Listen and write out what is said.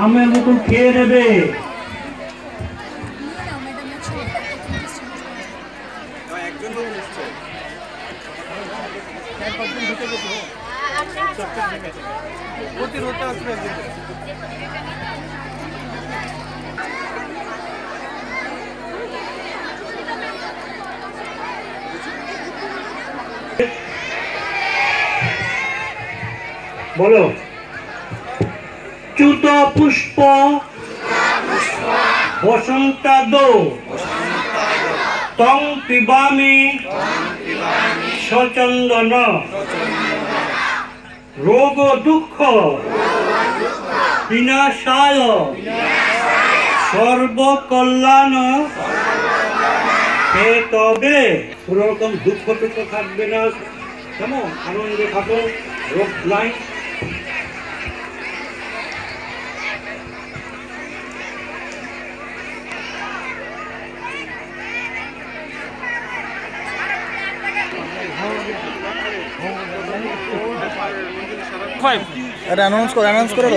আমের মুকুল খেয়ে নেবে। বলো, চ্যুত পুষ্প বসন্তাদো তং পিবামি সচন্দন রোগ দুঃখ বিনাশায় সর্বকল্যাণ তবে। কোনো রকম দুঃখ টুঃখ থাকবে না, কেমন আনন্দে থাকো, রোগ নাই। अनाउंस करो